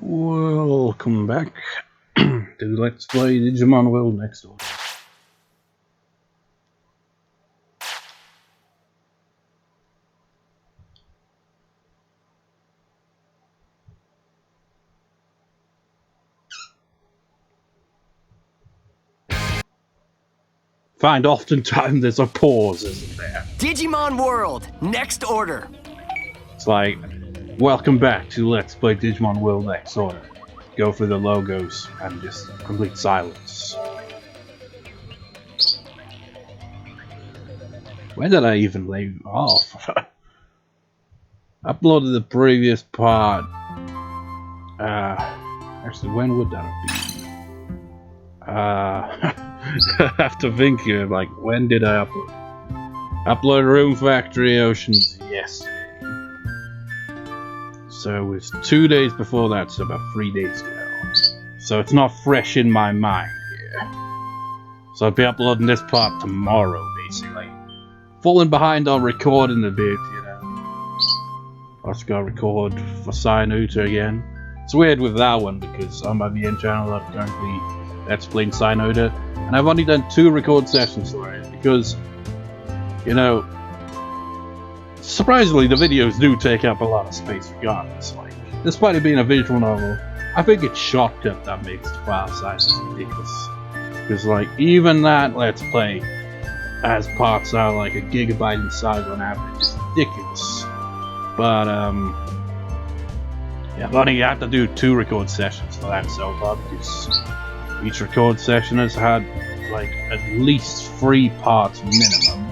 Welcome back to Let's Play Digimon World Next Door. Find oftentimes there's a pause, isn't there? Digimon World, next order. It's like, welcome back to Let's Play Digimon World Next Order. Go for the logos and just complete silence. When did I even leave off? Uploaded the previous part. Actually, when would that have been? I have to think here, like, when did I upload? Upload Room Factory Oceans yesterday. So it was 2 days before that, so about 3 days ago. So it's not fresh in my mind here. So I'll be uploading this part tomorrow, basically. Falling behind on recording a bit, you know. I just gotta record for Cyanota again. It's weird with that one because on my VN channel I'm currently Let's Playing Cyanota. And I've only done 2 record sessions for it because, you know, surprisingly the videos do take up a lot of space regardless. Like, despite it being a visual novel, I think it's shocked at that mixed file size is ridiculous. Because, like, even that Let's Play has parts that are like a gigabyte in size on average. It's ridiculous. But, yeah, I've only had to do 2 record sessions for that so far because each record session has had, like, at least 3 parts minimum.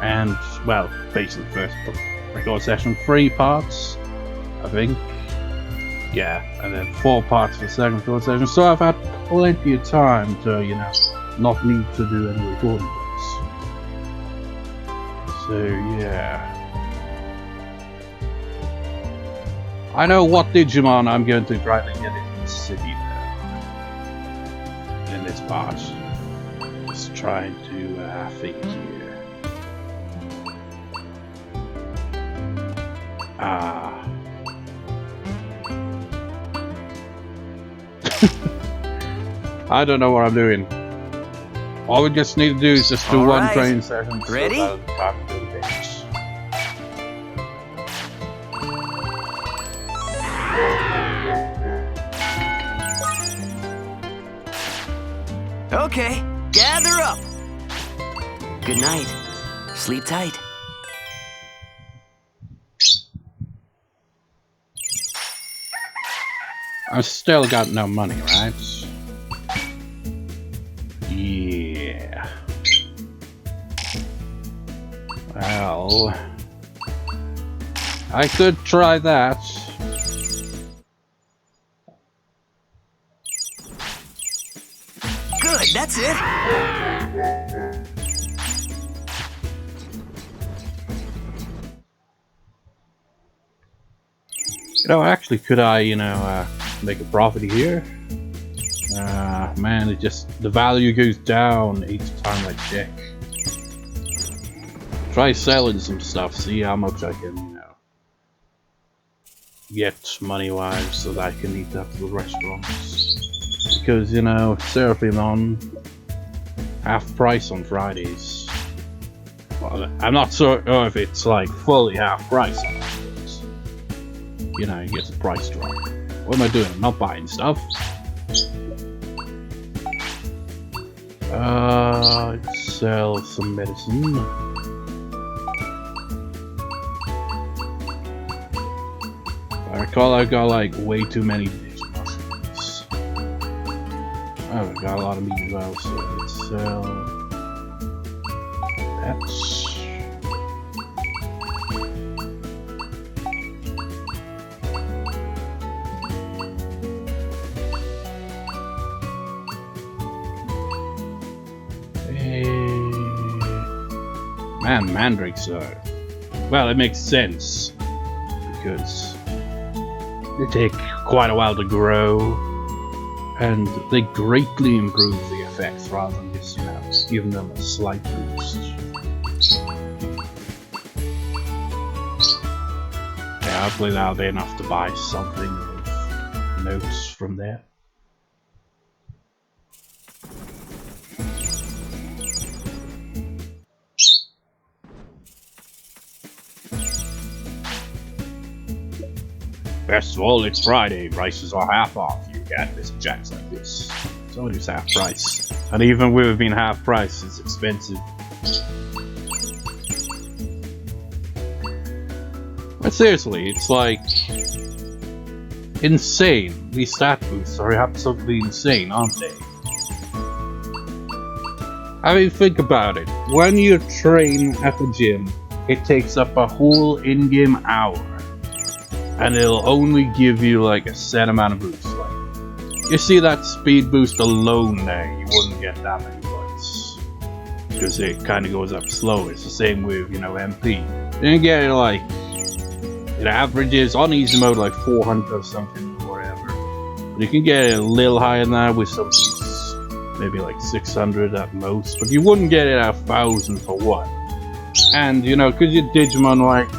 And, well, basically first record session 3 parts, I think. Yeah, and then 4 parts for the second record session. So I've had plenty of time to, you know, not need to do any recording breaks. So, yeah. I know what Digimon I'm going to try to get in the city now. In this part. Just trying to think here. I don't know what I'm doing. All we just need to do is just do All one right. training session. Ready? So that time to do the base. Okay, gather up. Good night. Sleep tight. I still got no money, right? Yeah. Well, I could try that. Good, that's it. You know, actually, could I, you know, make a profit here? Man, it just, the value goes down each time I check. Try selling some stuff, see how much I can, you know, get money-wise so that I can eat after the restaurants. Because, you know, Piedmon, half price on Fridays. Well, I'm not sure if it's like fully half price on Fridays. You know, you get the price drop. What am I doing? I'm not buying stuff. Sell some medicine. I recall I got like way too many mushrooms. Oh, I got a lot of meat as well, so let's sell that. Man, mandrakes are... Well, it makes sense. Because they take quite a while to grow. And they greatly improve the effects rather than just, you know, giving them a slight boost. Yeah, hopefully that'll be enough to buy something of notes from there. Best of all, it's Friday. Prices are half off. You can't miss jacks like this. It's always half price. And even with it being half price, it's expensive. But seriously, it's like insane. These stat boosts are absolutely insane, aren't they? I mean, think about it. When you train at the gym, it takes up a whole in-game hour. And it'll only give you like a set amount of boosts. Like, you see that speed boost alone there, you wouldn't get that many points. Because it kind of goes up slower. It's the same with, you know, MP. You get it like, it averages on easy mode like 400 or something or whatever. But you can get it a little higher than that with some maybe like 600 at most. But you wouldn't get it at 1,000 for what? And, you know, because your Digimon like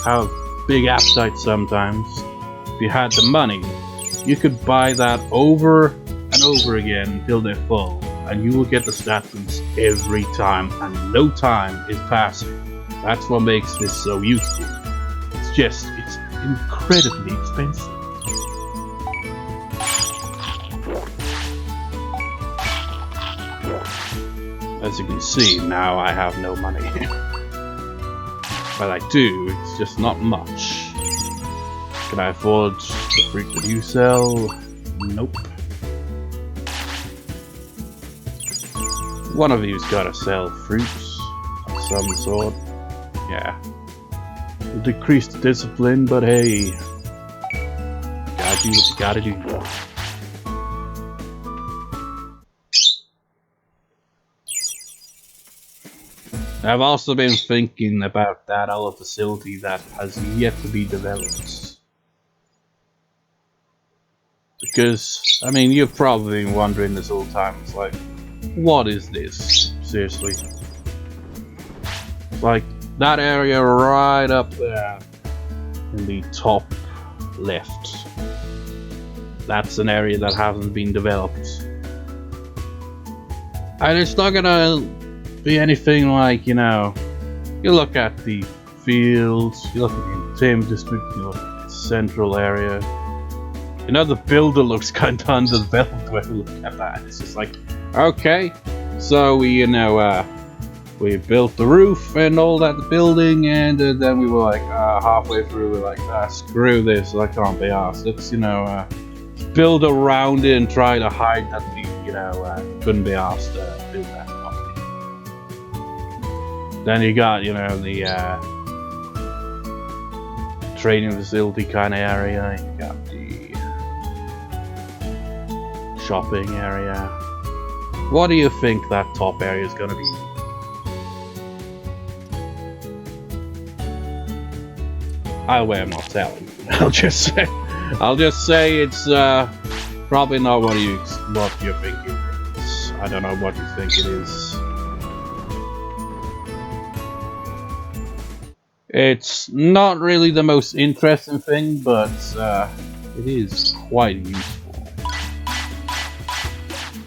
have big appetite sometimes. If you had the money, you could buy that over and over again until they're full, and you will get the stat boost every time, and no time is passing. That's what makes this so useful. It's incredibly expensive. As you can see, now I have no money. Well, I do, it's just not much. Can I afford the fruit that you sell? Nope. One of you's gotta sell fruits of some sort. Yeah. It'll decrease the discipline, but hey. Gotta do what you gotta do. I've also been thinking about that other facility that has yet to be developed. Because, I mean, you've probably been wondering this whole time, it's like, what is this? Seriously. Like, that area right up there in the top left. That's an area that hasn't been developed. And it's not gonna be anything like, you know, you look at the fields, you look at the entertainment district, you look at the central area. You know, the builder looks kind of underdeveloped when you look at that. It's just like, okay, so we, you know, we built the roof and all that, the building, and then we were like, halfway through, we're like, screw this, I can't be arsed. Let's, you know, build around it and try to hide that we, you know, couldn't be asked to do that. Then you got, you know, the training facility kind of area. You got the shopping area. What do you think that top area is going to be? Either way, I'm not telling. I'll just say it's probably not what you're thinking it is. I don't know what you think it is. It's not really the most interesting thing, but it is quite useful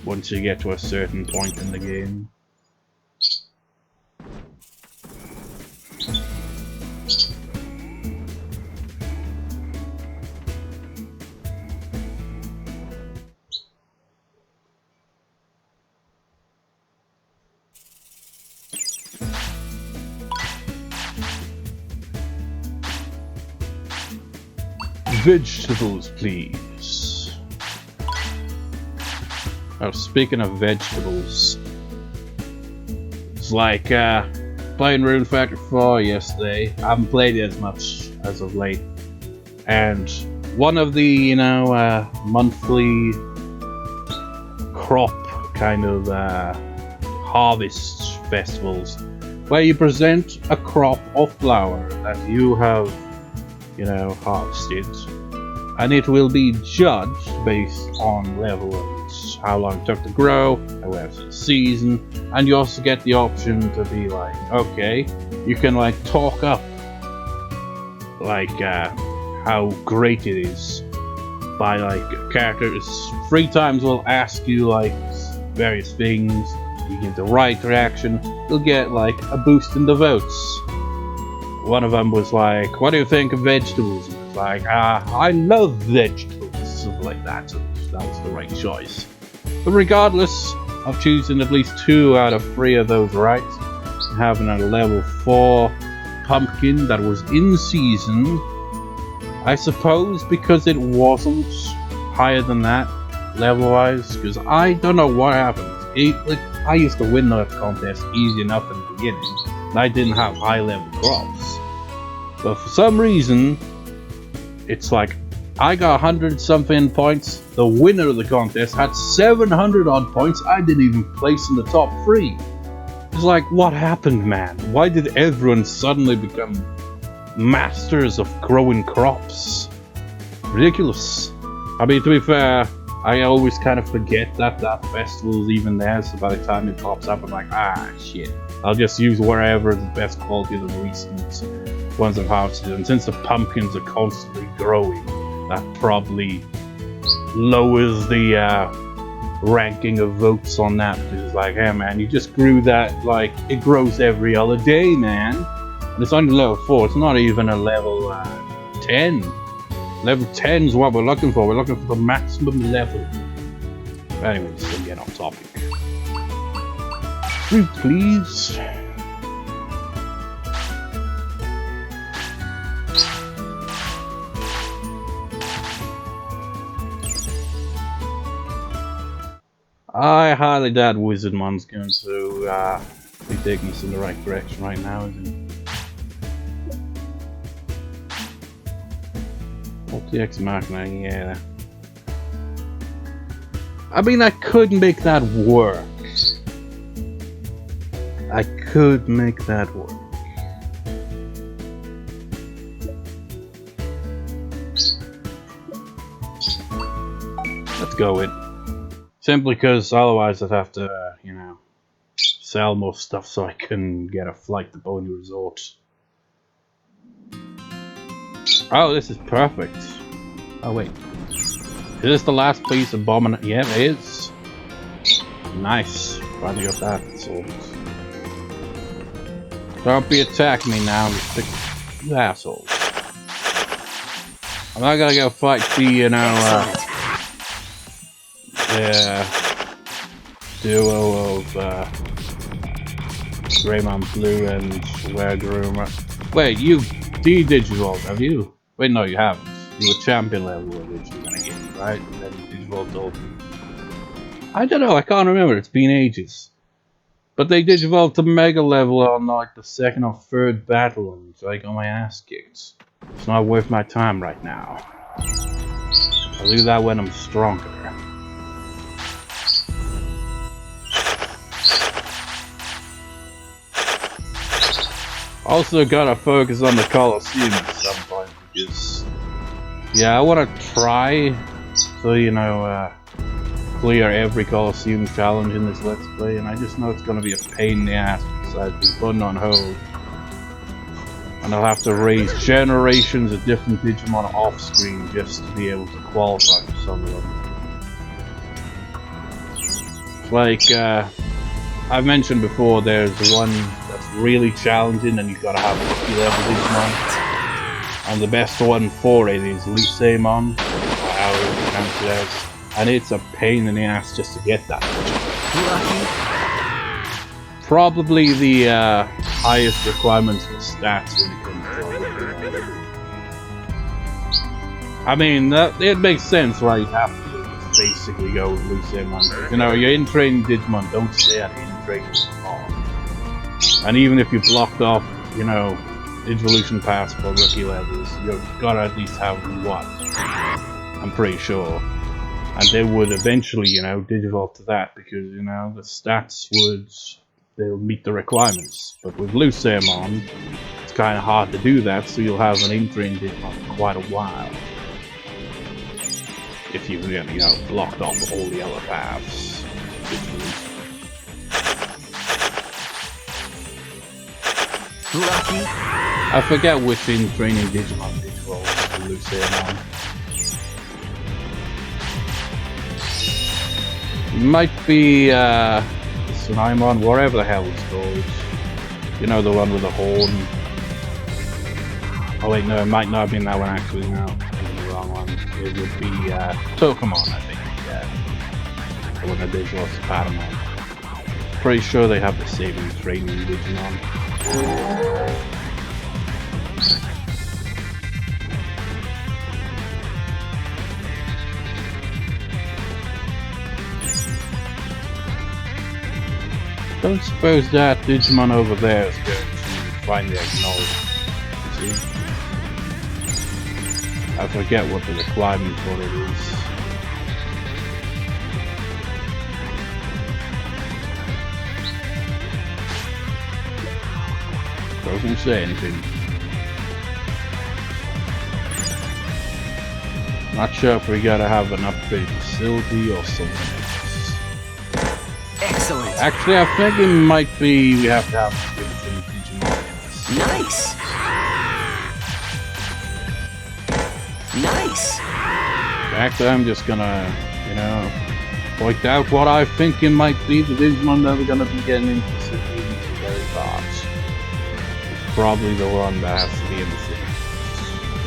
once you get to a certain point in the game. Vegetables, please. Oh, speaking of vegetables, it's like playing Rune Factor 4 yesterday. I haven't played it as much as of late, and one of the, you know, monthly crop kind of harvest festivals where you present a crop of flour that you have, you know, harvested, and it will be judged based on level and how long it took to grow, and whether it's the season, and you also get the option to be like, okay, you can like talk up like how great it is, by like characters. 3 times will ask you like various things. You give the right reaction, you'll get like a boost in the votes. One of them was like, "What do you think of vegetables?" And it's like, "I love vegetables," something like that. So that was the right choice. But regardless of choosing at least 2 out of 3 of those right, having a level 4 pumpkin that was in season, I suppose because it wasn't higher than that level-wise, because I don't know what happened. I used to win that contest easy enough in the beginning, and I didn't have high-level crops. But for some reason, it's like I got 100-something points. The winner of the contest had 700-odd points. I didn't even place in the top 3. It's like, what happened, man? Why did everyone suddenly become masters of growing crops? Ridiculous. I mean, to be fair, I always kind of forget that that festival is even there, so by the time it pops up, I'm like, shit. I'll just use wherever the best quality of the recent ones I've harvested. And since the pumpkins are constantly growing, that probably lowers the ranking of votes on that, because it's like, hey man, you just grew that, like, it grows every other day, man. And it's only level 4, it's not even a level 10. Level 10 is what we're looking for. We're looking for the maximum level. But anyway, let's still get on topic. Fruit, please. I highly doubt Wizardmon's going to be taking us in the right direction right now, is he? Multi-X Machina, yeah. I mean, I could make that work. I could make that work. Let's go with. Simply because otherwise I'd have to, you know, sell more stuff so I can get a flight to Bony Resort. Oh, this is perfect. Oh wait, is this the last piece of bomb? Yeah, it is. Nice. Finally got that sorted. Don't be attacking me now, you assholes. I'm not gonna go fight the, you know, duo of Greymon Blue and Wergroom. Wait, you de-digivolved, have you? Wait, no, you haven't. You were champion level originally when I get you, right? And then you digivolved all. I don't know, I can't remember, it's been ages. But they digivolved to mega level on like the 2nd or 3rd battle, and so I got my ass kicked. It's not worth my time right now. I'll do that when I'm stronger. Also gotta focus on the Colosseum at some point, because yeah, I wanna try to, you know, clear every Colosseum challenge in this Let's Play, and I just know it's gonna be a pain in the ass because I've been putting on hold. And I'll have to raise generations of different Digimon off screen just to be able to qualify for some of them. Like, I've mentioned before, there's one that's really challenging and you've got to have rookie level Digimon. And the best one for it is Myotismon, however you pronounce it as. And it's a pain in the ass just to get that. Probably the highest requirements for stats when it comes to it. I mean, it makes sense why you have to basically go with Myotismon. You know, your in-training Digimon don't stay at in-training for long. And even if you blocked off, you know, Digivolution Pass for rookie levels, you've got to at least have one. I'm pretty sure. And they would eventually, you know, digivolve to that because, you know, the stats would, they'll meet the requirements. But with Myotismon, it's kind of hard to do that, so you'll have an in-trained Digimon for quite a while. If you've, you know, blocked off all the other paths. Lucky. I forget which in-training Digimon digivolves to Myotismon. Might be Digimon, whatever the hell it's called. You know, the one with the horn. Oh wait, no, it might not have been that one actually. No, I'm thinking the wrong one. It would be Pokemon, I think. Yeah, the one that did lots of Piedmon. Pretty sure they have the same training Digimon. Don't suppose that Digimon over there is going to finally acknowledge. See? I forget what the requirement for it is. Doesn't say anything. Not sure if we gotta have an upgrade facility or something else. Excellent. Actually, I think it might be we have to have some Digimon. Nice. Nice. Actually, I'm just gonna, you know, point out what I think it might be the Digimon that we're gonna be getting into the city very fast. It's probably the one that has to be in the city,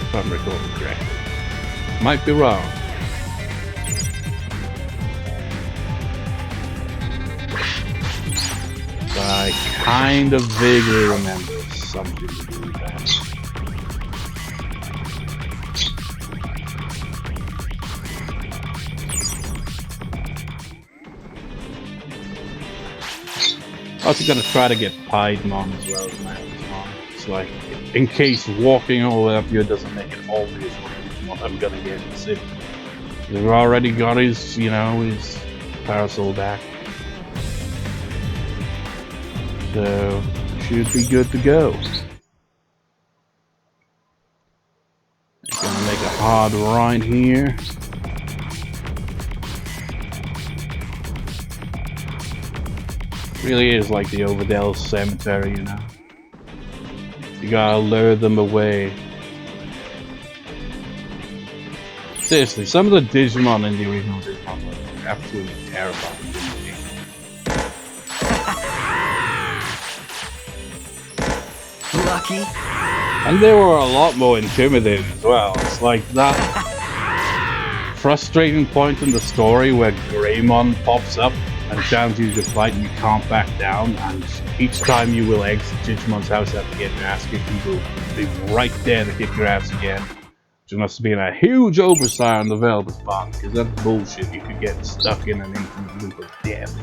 if I'm recalling correctly. Might be wrong. But I kind of vaguely remember something to do with that. Also gonna try to get Piedmon as well as Myotismon. It's like, in case walking all the way up here doesn't make it obvious what I'm gonna get in the city. We've already got his, you know, his parasol back. So, should be good to go. Gonna make a hard ride here. Really is like the Overdale Cemetery, you know. You gotta lure them away. Seriously, some of the Digimon in the original Digimon were absolutely terrifying. Lucky. And they were a lot more intimidating as well. It's like that frustrating point in the story where Greymon pops up and challenges you to fight and you can't back down, and each time you will exit Digimon's house after getting your ass kicked, he will be right there to kick your ass again. Which must have been a huge oversight on the Velvet Spawn, because that's bullshit. You could get stuck in an infinite loop of death.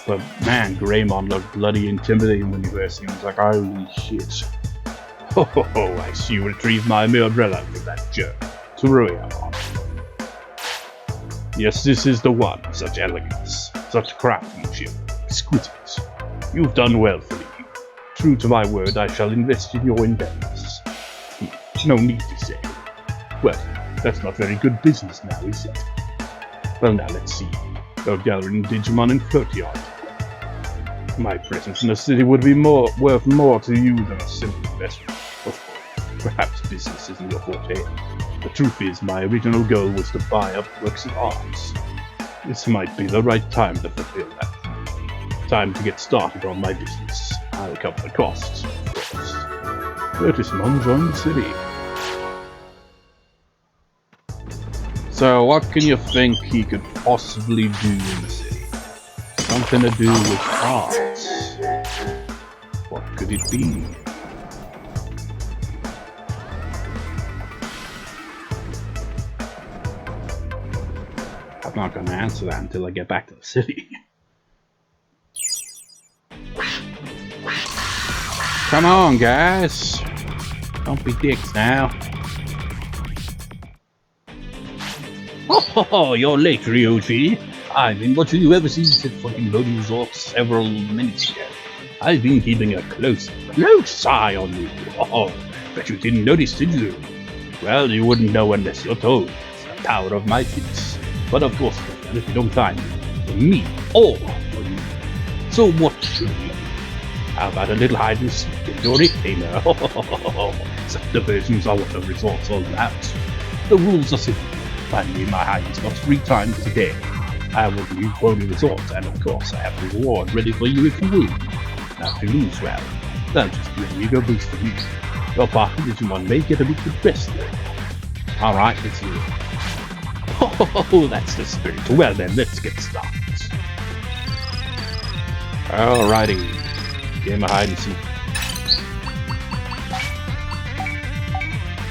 But man, Greymon looked bloody intimidating when you first see him. It's like, holy shit. Oh, I see you retrieved my umbrella from that jerk. To ruin on. Yes, this is the one. Such elegance, such craftsmanship, exquisite. You've done well for me. True to my word, I shall invest in your endeavors. No need to say. Well, that's not very good business now, is it? Well, now let's see. Go gathering Digimon in Floatyard. My presence in the city would be worth more to you than a simple investment. Of course, perhaps business isn't your forte. The truth is, my original goal was to buy up works of arts. This might be the right time to fulfill that. Time to get started on my business. I'll cover the costs, of course. Myotismon joined the city. So, what can you think he could possibly do in the city? Something to do with arts. What could it be? I'm not gonna answer that until I get back to the city. Come on, guys. Don't be dicks now. Oh, you're late, Ryoji. I've been watching you ever since at fucking Bony Resort several minutes ago. I've been keeping a close eye on you. Oh, bet you didn't notice, did you? Well, you wouldn't know unless you're told. It's the power of my tips. But of course, and if you don't find me, all for you. So what should we do? How about a little hide and seek and your retainer? Such diversions are what the resort's all about. The rules are simple. Finally, my highness got 3 times today. I will give you bony results, and of course, I have the reward ready for you if you win. Now, if you lose, well, then just give me a boost for you. Your partner Digimon may get a bit the best there. Alright, let's do it. Oh, that's the spirit. Well then, let's get started. Alrighty. Game of hide and seek.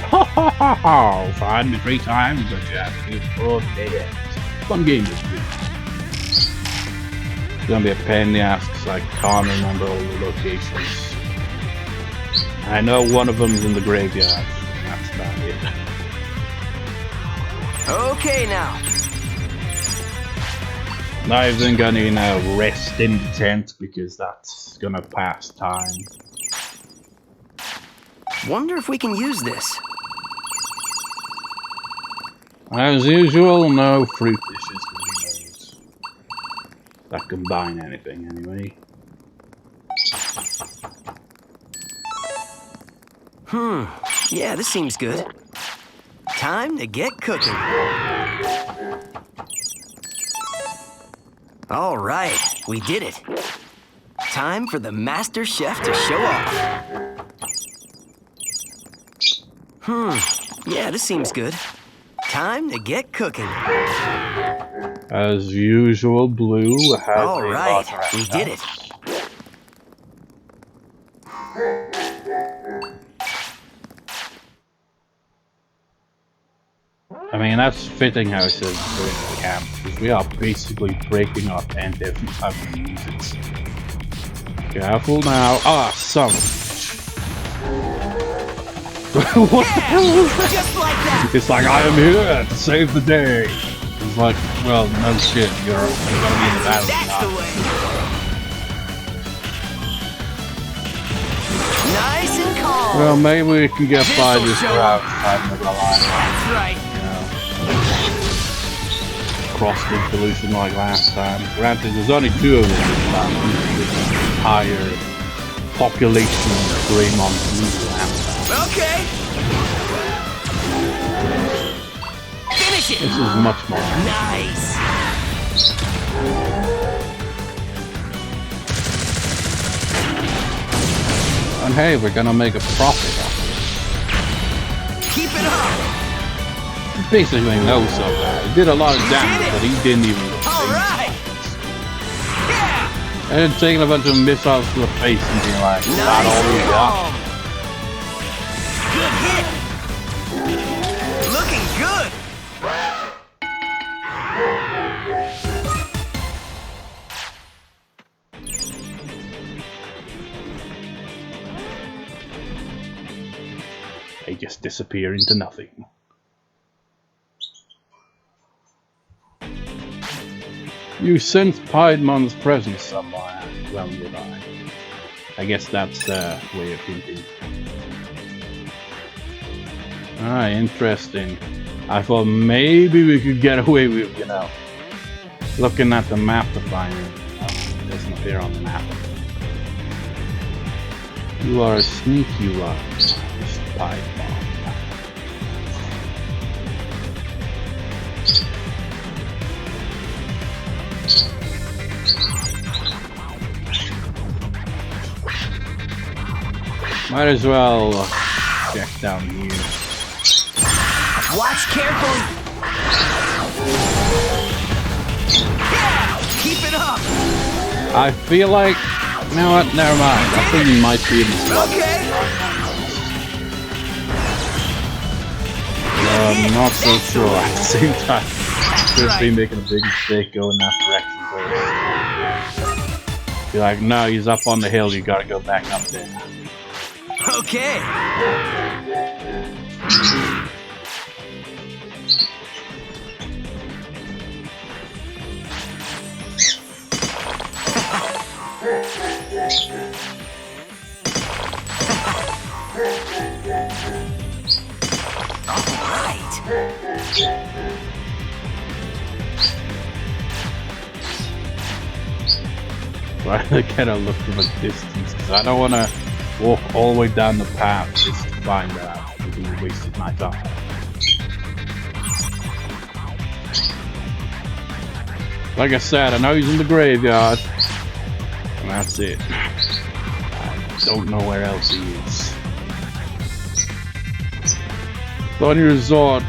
Ha ha ha ha! Find me 3 times, but you have to do 4 dead ends. Fun game this week. It's gonna be a pain in the ass because I can't remember all the locations. I know one of them's in the graveyard. That's about it. Okay now. Not even gonna rest in the tent because that's gonna pass time. Wonder if we can use this. As usual, no fruit dishes can be made. That combine anything anyway. Yeah, this seems good. Time to get cooking. All right, we did it. Time for the master chef to show off. Yeah, this seems good. Time to get cooking. As usual, Blue has All right, we did it. I mean, that's fitting how it says during the camp, because we are basically breaking up and every time we use it. Careful now. Ah, son of a bitch. What the hell is that? Just like that. It's like, I am here to save the day. It's like, well, no shit, you're gonna be in the battle. That's the way. Nice and calm. Well, maybe we can get by this route. I'm not gonna lie. That's right. Cross-pollution like last time. Granted, there's only 2 of them this time. Higher population of Greymon last time. Okay. Finish it. This is much more. Nice. And hey, we're gonna make a profit off Keep it up. it. Basically, no so bad. He did a lot of damage, but he didn't even. All right. Yeah. And taking a bunch of missiles to the face and being like, not all we got. Good hit. Looking good. They just disappear into nothing. You sense Piedmon's presence somewhere. Well, did I? I guess that's the way of hinting. Ah, interesting. I thought maybe we could get away with, looking at the map to find it. Oh, it doesn't appear on the map. You are a sneaky one, Mr. Piedmon. Might as well check down here. Watch carefully. Yeah, keep it up. I feel like, you know what? Never mind. I think he might be in the slot. Okay. I'm not so sure at the same time. Could be making a big mistake going that direction first. Be like, no, he's up on the hill. You gotta go back up there. Okay. Right, I gotta look from a distance because I don't want to walk all the way down the path just to find out. It would have wasted my time. Like I said, I know he's in the graveyard. And that's it. I don't know where else he is. Thorny Resort,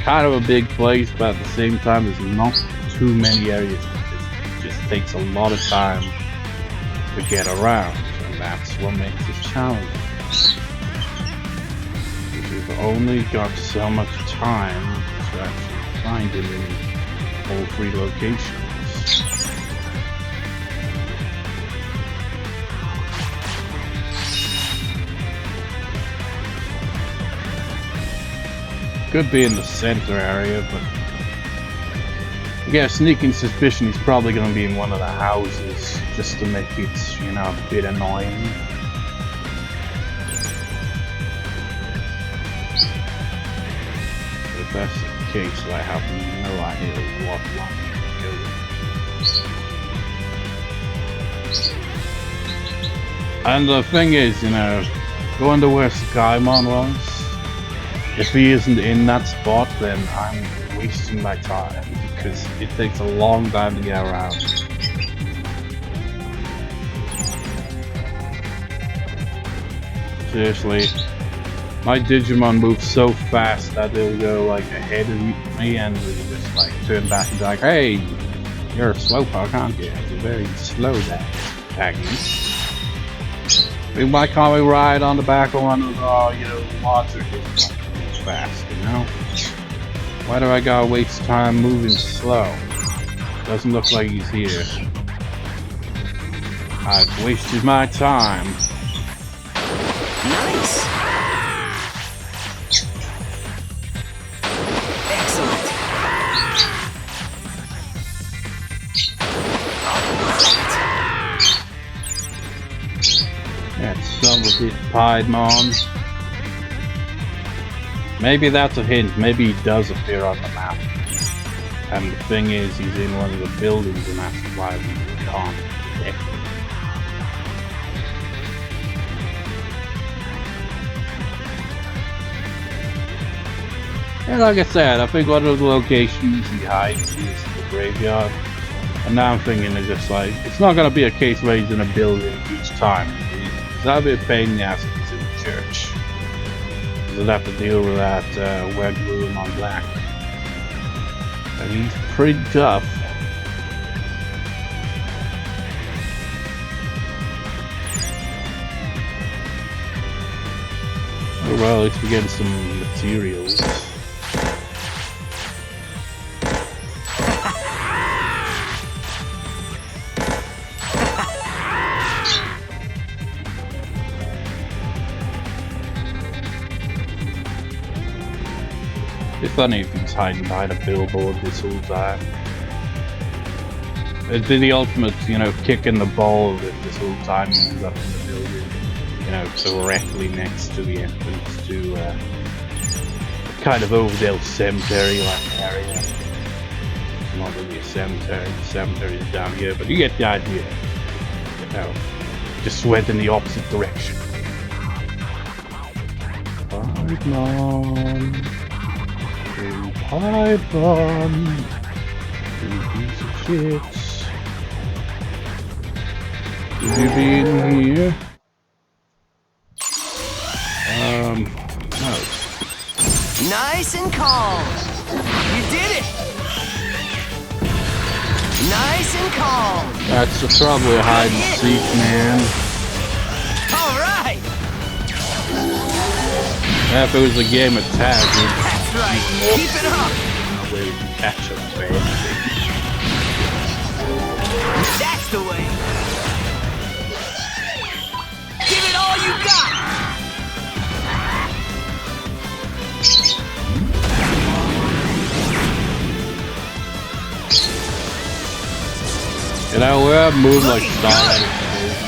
kind of a big place, but at the same time, there's not too many areas. It just takes a lot of time to get around, and that's what makes it challenging. Because you've only got so much time to actually find him in all 3 locations. Could be in the center area, but I get a sneaking suspicion he's probably going to be in one of the houses, just to make it, you know, a bit annoying. If that's the case, I have no idea what line to go. And the thing is, you know, going to where Skymon was, if he isn't in that spot, then I'm wasting my time, because it takes a long time to get around. Seriously, my Digimon moves so fast that they'll go like ahead of me and they just like turn back and be like, hey, you're a slowpoke, aren't you? You're very slow, that protagonist. I mean, why can't we ride on the back of one of the, you know, monster kids fast, you know? Why do I gotta waste time moving slow? Doesn't look like he's here. I've wasted my time. Nice. Excellent. That's some of it, Piedmon. Maybe that's a hint. Maybe he does appear on the map. And the thing is, he's in one of the buildings, and that's why we can't detect him. And like I said, I think one of the locations he hides is the graveyard. And now I'm thinking it's just like, it's not going to be a case where he's in a building each time. That'll be a pain in the ass if he's in the church. He'll have to deal with that red room on black. And he's pretty tough. Oh well, at least we're getting some materials. It's funny if he's hiding behind a billboard this whole time. It'd be the ultimate, you know, kick in the balls if this whole time he was up in the building, you know, directly next to the entrance to kind of Overdale Cemetery-like area. It's not really a cemetery, the cemetery is down here, but you get the idea. You know, just went in the opposite direction. Piedmon. Piedmon. You piece of shit. Should you be in here? No. Nice and calm. You did it. Nice and calm. That's probably a hide and seek, man. All right. If it was a game of tag, That's right. Keep it up. no way you can catch us, man. That's the way. Give it all you got. You know, we're a move like Starlight.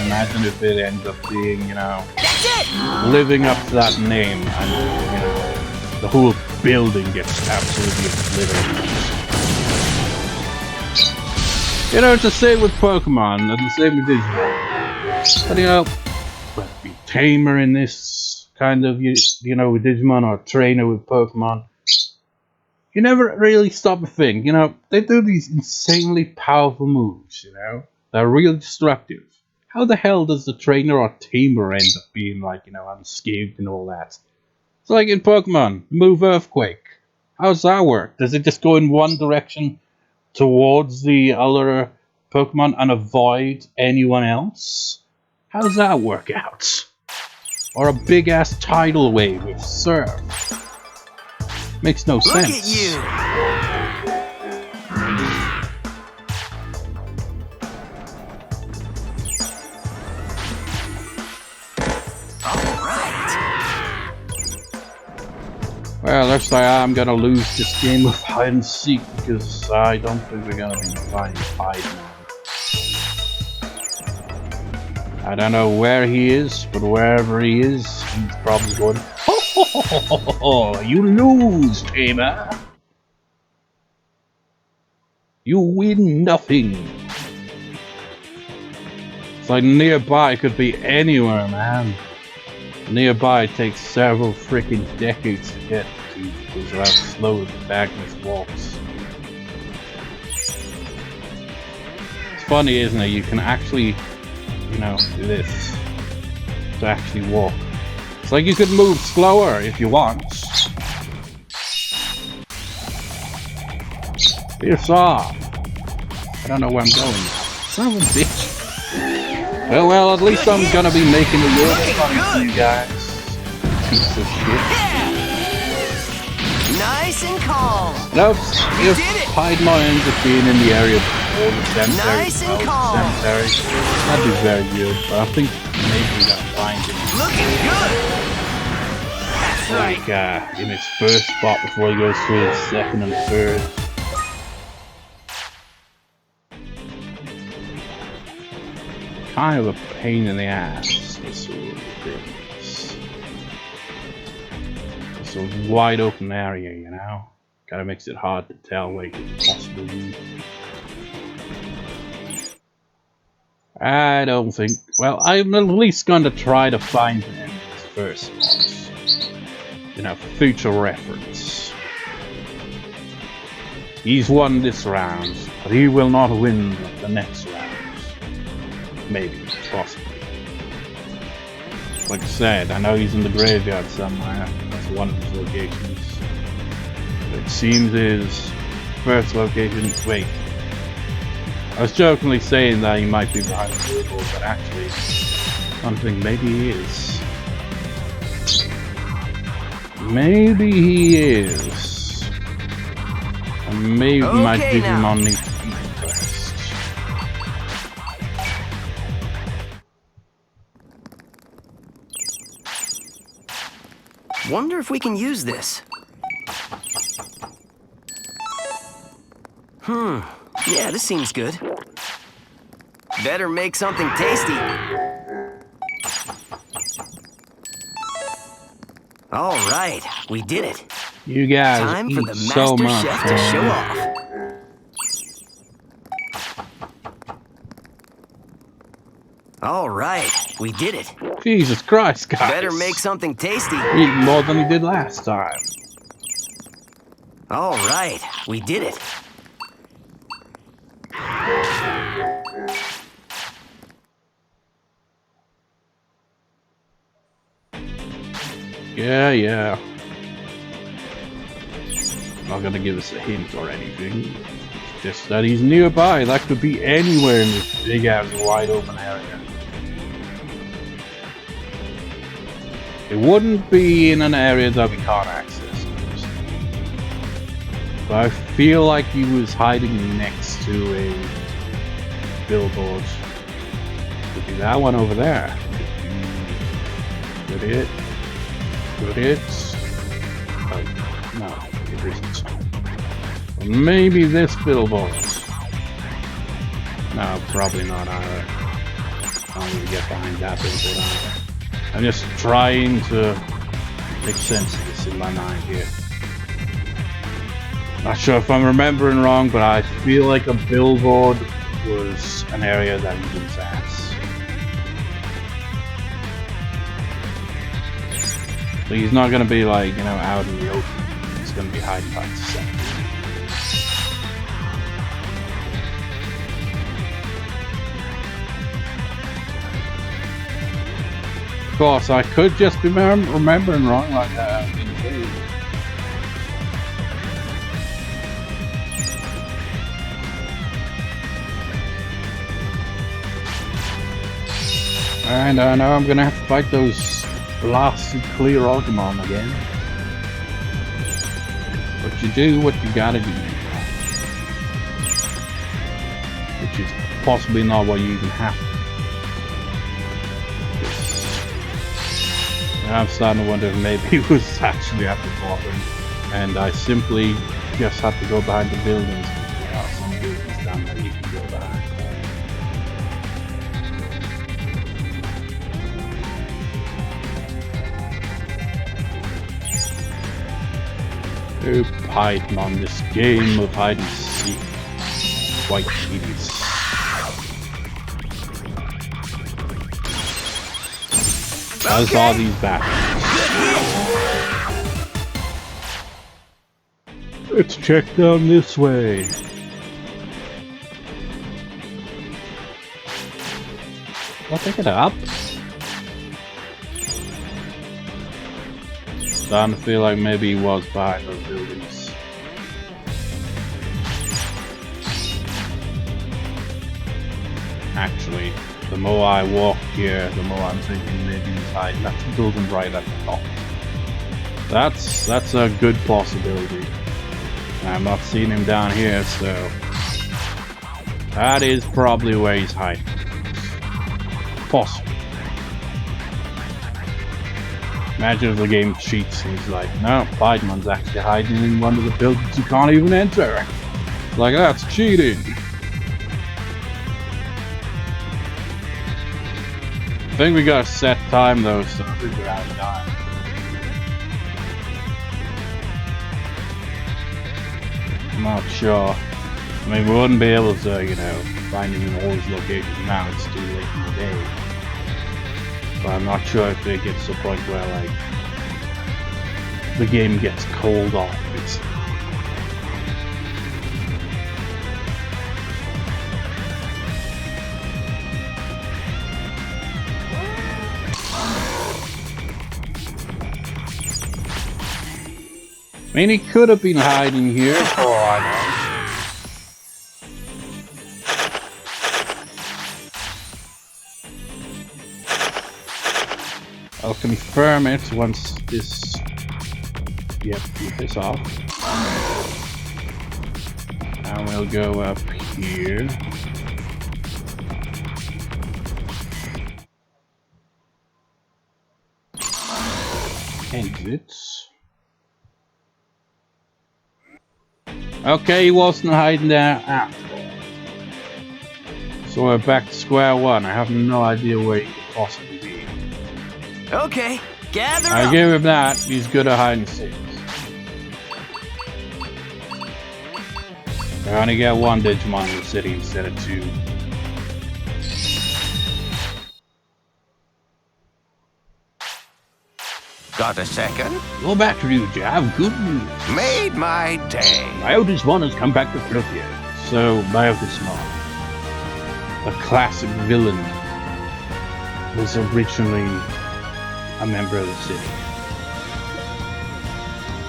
Imagine if it ends up being, you know, That's it. living up to that name, and you know, the whole building gets absolutely obliterated. You know, it's the same with Pokemon, and the same with Digimon. But you know, whether it be tamer in this kind of, you know, with Digimon or trainer with Pokemon, you never really stop to think, you know, they do these insanely powerful moves, you know, that are really destructive. How the hell does the trainer or tamer end up being, like, you know, unscathed and all that? It's like in Pokemon, move Earthquake. How does that work? Does it just go in one direction towards the other Pokemon and avoid anyone else? How does that work out? Or a big ass tidal wave with Surf? Makes no sense. Look at you! Well, looks like I'm gonna lose this game of hide and seek because I don't think we're gonna be finding Piedmon. I don't know where he is, but wherever he is, he's probably going, ho ho ho ho ho ho, you lose, tamer. You win nothing. It's like nearby could be anywhere, man. Nearby takes several freaking decades to get to because of how slow the protagonist walks. It's funny, isn't it? You can actually, you know, do this to actually walk. It's like you could move slower if you want. Piss off! I don't know where I'm going. Son of a bitch. Well, at least I'm gonna be making a little bit funny for you guys. Piece of shit. Nice and calm. Nope. If Piedmon ends up being in the area before the cemetery, Nice and calm. That'd be very good. But I think maybe we gotta find him. Looking good. That's right. Like in his first spot before he goes through his second and third. Kind of a pain in the ass, this sort of things. It's a wide open area, you know? Kinda makes it hard to tell where you could possibly be. I don't think... Well, I'm at least going to try to find him in his first spot. You know, future reference. He's won this round, but he will not win the next round. Maybe, possibly. Like I said, I know he's in the graveyard somewhere. That's one of his locations. But it seems his first location... Wait. I was jokingly saying that he might be behind the billboard, but actually, I don't think maybe he is. Maybe he is. And maybe my Digimon needs to eat first. Wonder if we can use this. Yeah, this seems good. Better make something tasty. All right, we did it. You guys Time for the so master much, chef to show off. All right, we did it. Jesus Christ, guys. Better make something tasty. Eat more than he did last time. All right, we did it. Yeah. Not gonna give us a hint or anything. Just that he's nearby. That could be anywhere in this big ass wide open area. It wouldn't be in an area that we can't access. But I feel like he was hiding next to a billboard. Could be that one over there. Could it? Could it? Oh, no, it isn't. Maybe this billboard. No, probably not either. I don't even get behind that billboard either. I'm just trying to make sense of this in my mind here. Not sure if I'm remembering wrong, but I feel like a billboard was an area that he was at. So he's not gonna be like, you know, out in the open. He's gonna be hiding by himself. course, I could just be remembering wrong like that. And I know I'm gonna have to fight those blasted clear Digimon again. But you do what you gotta do. Which is possibly not what you even have to. I'm starting to wonder if maybe it was actually at the bottom and I simply just have to go behind the buildings. There are some buildings down there you can go behind. Oh, Piedmon, this game of hide and seek. Quite tedious. How's all these back? Let's check down this way. I'll pick it up. Starting to feel like maybe he was behind those buildings. Actually, the more I walk here, the more I'm thinking maybe he's hiding. That's the building right at the top. That's a good possibility. I'm not seeing him down here, so that is probably where he's hiding. Possible. Imagine if the game cheats and he's like, no, Piedmon's actually hiding in one of the buildings you can't even enter. Like, that's cheating. I think we got a set time though, so I think we're out of time. I'm not sure. I mean, we wouldn't be able to, you know, find him in all his locations now. It's too late in the day. But I'm not sure if it gets to the point where, like, the game gets cold off. I mean, he could have been hiding here for all I know. I'll confirm it once this... Yep, keep this off. And we'll go up here. Exits. Okay, he wasn't hiding there after all. So we're back to square one. I have no idea where he could possibly be. Okay, gather I up. give him that. He's good at hide and seek. I only get one Digimon in the city instead of two. Got a second? Go back to you, Jav. Good news. Made my day. Myotismon has come back to Fluthier. So, Myotismon, a classic villain, was originally a member of the city.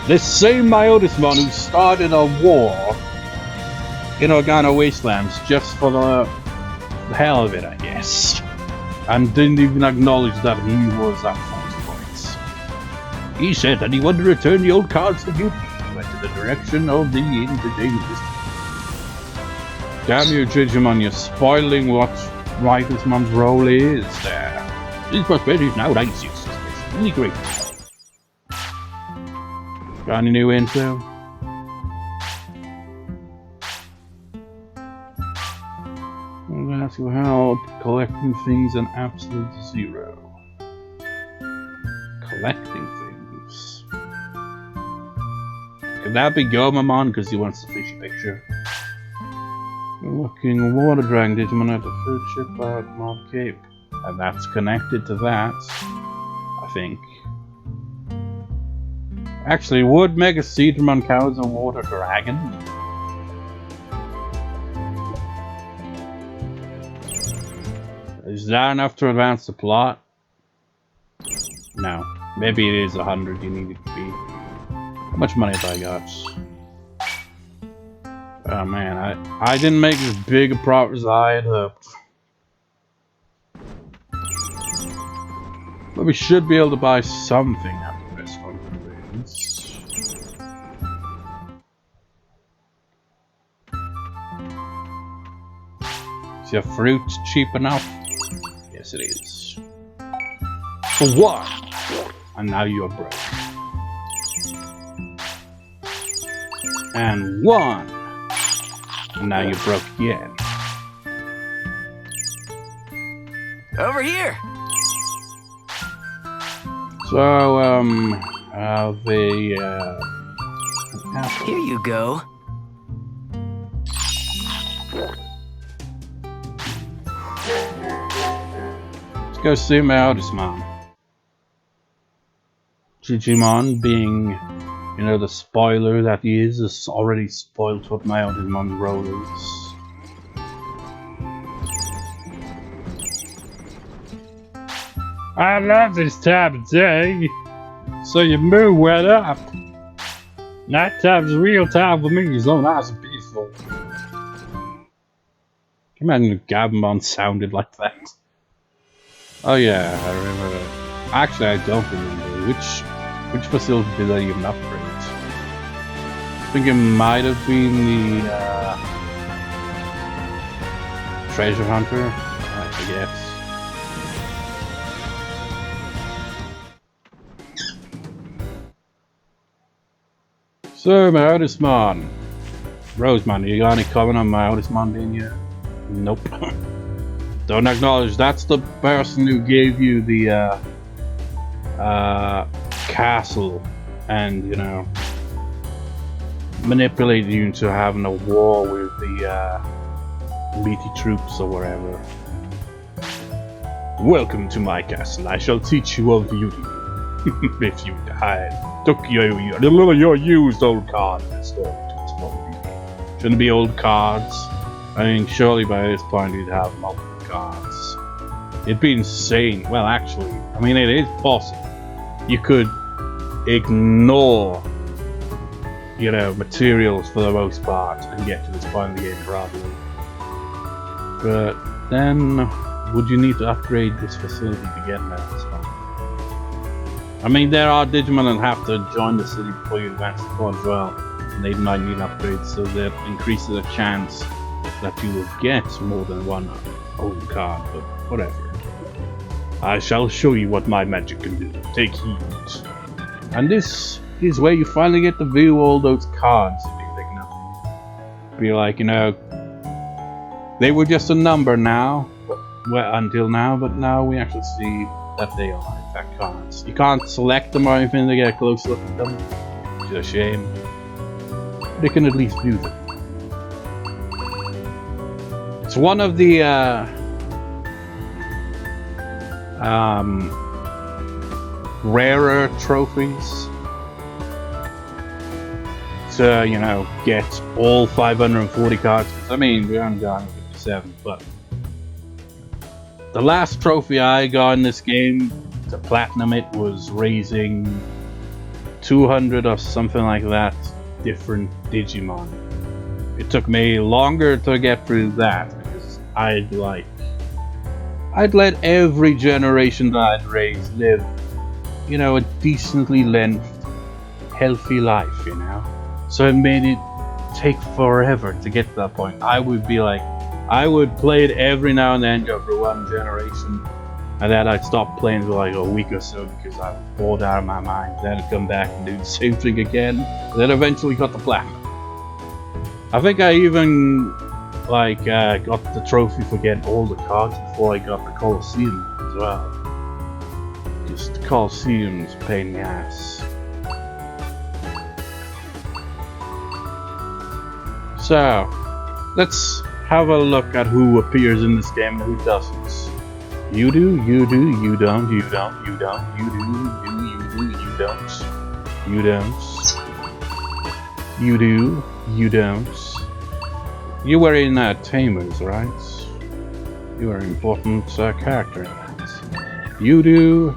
This same Myotismon who started a war in Organa Wastelands just for the hell of it, I guess, and didn't even acknowledge that he was at fault for it. He said that he wanted to return the old cards to beauty. He went to the direction of the entertainment. Damn you, Digimon, you're spoiling what Myotismon's role is there. His prosperity is now 96. It's really great. Got any new info? I'm gonna ask you how collecting things an absolute zero. Collecting things. Could that be Gomamon because he wants the fishy picture? Looking water dragon Digimon at the food ship at Mount Cape. And that's connected to that, I think. Actually, would Mega Seedramon count as a water dragon? Is that enough to advance the plot? No, maybe it is 100 you need it to be. How much money have I got? Oh man, I didn't make as big a profit as I had hoped. But we should be able to buy something after this one. Is your fruit cheap enough? Yes, it is. For what? And now you're broke. And 1. And now you're broke again. Over here. So, Here you go. Let's go see Myotismon. Digimon, being, you know, the spoiler that he is already spoiled what Myotismon's role is. I love this time of day, so your mood went up. Nighttime's real time for me, so nice and peaceful. Can you imagine if Piedmon sounded like that? Oh yeah, I remember that. Actually, I don't remember. Which facility did I even upgrade? I think it might have been the treasure hunter. I forget. So, Myotismon. Rosemon, you got any comment on Myotismon being here? Nope. Don't acknowledge. That's the person who gave you the castle and, you know, manipulated you into having a war with the meaty troops or whatever. Welcome to my castle. I shall teach you of beauty. If you took your used old card and stored it to its full beauty. Shouldn't be old cards. I mean, surely by this point you'd have multiple cards. It'd be insane. Well, actually, I mean, it is possible. You could ignore, you know, materials for the most part and get to this point in the game probably. But then, would you need to upgrade this facility to get that? I mean, there are Digimon that have to join the city before you advance the core as well. And they might need upgrades, so that increases the chance that you will get more than one old card, but whatever. I shall show you what my magic can do. Take heed. And this is where you finally get to view all those cards if you're picking up. Be like, you know, they were just a number now, well, until now, but now we actually see that they are in fact cards. You can't select them or anything to get a close look at them, which is a shame. But you can at least view them. It's one of the rarer trophies to, you know, get all 540 cards. I mean, we only got 57, but the last trophy I got in this game to platinum it was raising 200 or something like that different Digimon. It took me longer to get through that because I'd let every generation that I'd raised live, you know, a decently length, healthy life, you know. So it made it take forever to get to that point. I would be like, I would play it every now and then just for one generation, and then I'd stop playing for like a week or so because I was bored out of my mind. Then I'd come back and do the same thing again, and then eventually got the platinum. I think I even like got the trophy for getting all the cards before I got the Colosseum as well. Because the Colosseum's a pain in the ass. So, let's have a look at who appears in this game and who doesn't. You do, you do, you don't, you don't, you don't, you do, you do, you don't, you don't, you do, you don't. You were in Tamers, right? You are an important character in that. You do,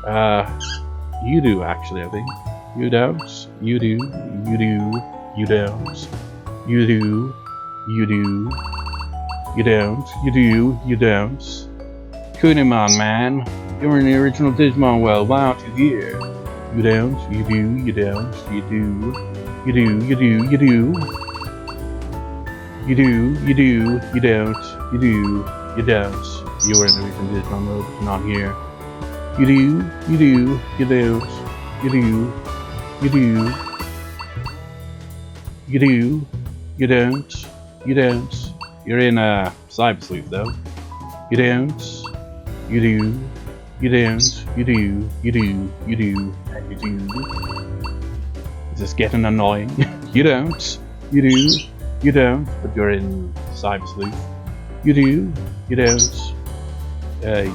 You do, actually, I think. You don't. You do. You do. You don't. You do. You do. You don't. You do. You don't. Piedmon, man. You're in the original Digimon world. Why aren't you here? You don't. You do. You don't. You do. You do. You do. You do. You do. You do. You don't. You do. You don't. You were in the original Digimon world, but you're not here. You do. You do. You don't. You do. You do. You do. You don't. You don't. You're in Cyber Sleuth though. You don't. You do. You don't. You do. You do. You do. And you do. Is this getting annoying? You don't. You do. You don't. But you're in Cyber Sleuth. You do. You don't.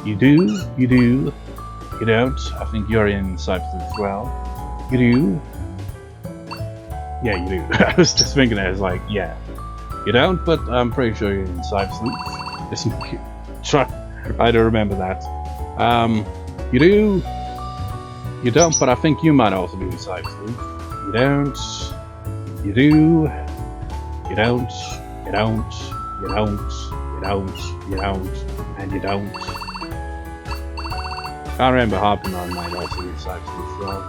You do. You do. You don't. I think you're in Cyber Sleuth as well. You do. Yeah, you do. I was just thinking I was like, yeah. You don't, but I'm pretty sure you're in Cyber Sleuth. Listen, try to remember that. You do. You don't, but I think you might also be in Cyber Sleuth. You don't. You do. You don't. You don't. You don't. You don't. You don't. And you don't. Can't remember Harpimon might also be in Cyber Sleuth as well.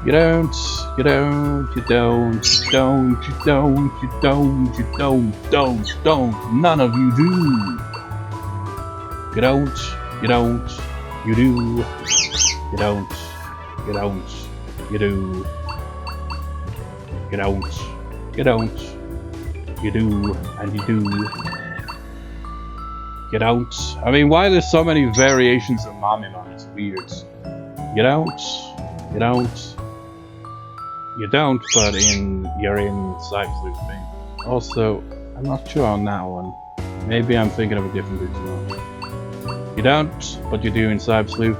You don't, you don't, you don't, you don't, you don't, you don't, you don't, none of you do. You don't, you don't, you do, you don't, you don't, you do, you don't, you don't, you do, and you do. You don't. I mean, why there's so many variations of Mamimon? It's weird. You don't, you don't. You don't, but you're in Cyber Sleuth thing. Also, I'm not sure on that one. Maybe I'm thinking of a different Digimon. You don't, but you do in Cyber Sleuth.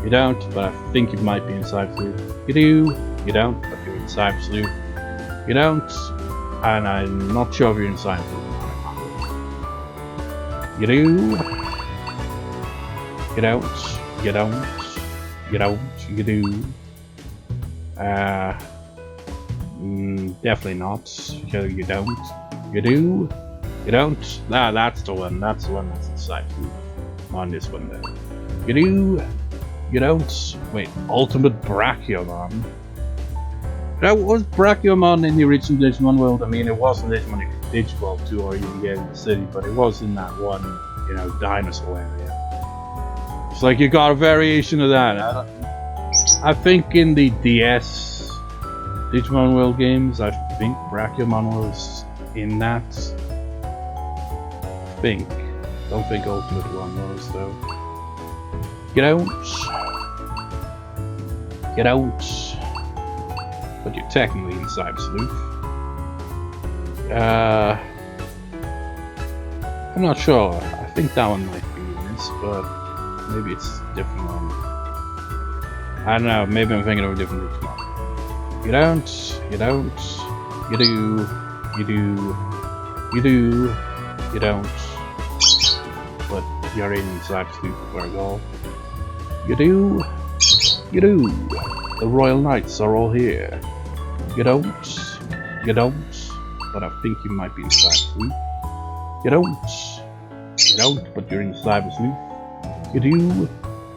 You don't, but I think you might be in Cyber Sleuth. You do, you don't, but you're in Cyber Sleuth. You don't, and I'm not sure if you're in Cyber Sleuth. You do. You don't, you don't, you don't, you do. Definitely not. So you don't. You do. You don't. Ah, that's the one. That's the one that's inside. On this one then. You do. You don't. Wait. Ultimate Brachiomon. That was Brachiomon in the original Digimon world. I mean, it wasn't Digimon Digivolve 2 or even Game in the City, but it was in that one, you know, dinosaur area. It's like you got a variation of that. I think in the DS Digimon World games, I think Brachiomon was in that. I think. Don't think Ultimate One was though. You don't. You don't. But you're technically in Cyber Sleuth. I'm not sure. I think that one might be in this, but maybe it's a different one. I don't know. Maybe I'm thinking of a different Digimon. You don't, you don't, you do, you do, you do, you don't, but you're in Cyber Sleuth for a goal. You do, you do, the Royal Knights are all here. You don't, but I think you might be in Cyber Sleuth. You don't, but you're in Cyber Sleuth. You do,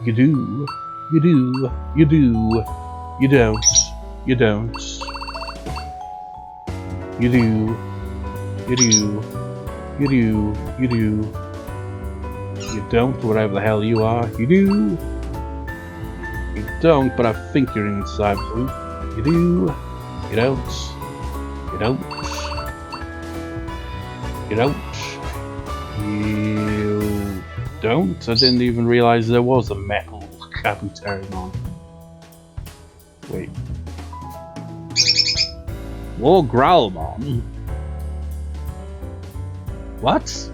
you do, you do, you do, you don't. You don't. You do. You do. You do. You do. You don't, whatever the hell you are. You do. You don't, but I think you're in Cyber Sleuth. You do. You don't. You don't. You don't. You don't. I didn't even realize there was a metal Captain. Wait. War Growlmon? What?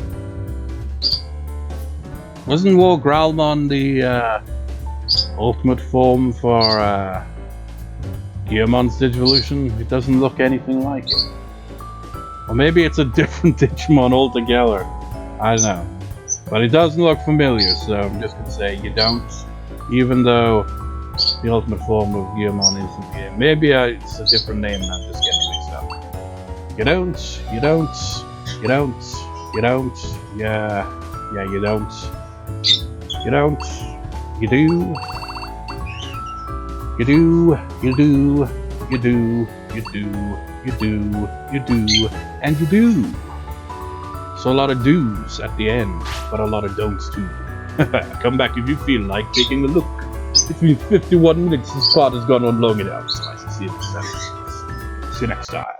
Wasn't War Growlmon the ultimate form for Gearmon's Digivolution? It doesn't look anything like it. Or maybe it's a different Digimon altogether. I don't know. But it doesn't look familiar, so I'm just gonna say you don't. Even though the ultimate form of Digimon is in the game. Maybe it's a different name and I'm just getting mixed up. You don't, you don't, you don't, you don't, yeah, you don't, you don't, you do, you do, you do, you do, you do, you do, you do, and you do. So a lot of do's at the end, but a lot of don'ts too. Come back if you feel like taking a look. It's been 51 minutes, this part has gone on long enough, so I shall see you next time. See you next time.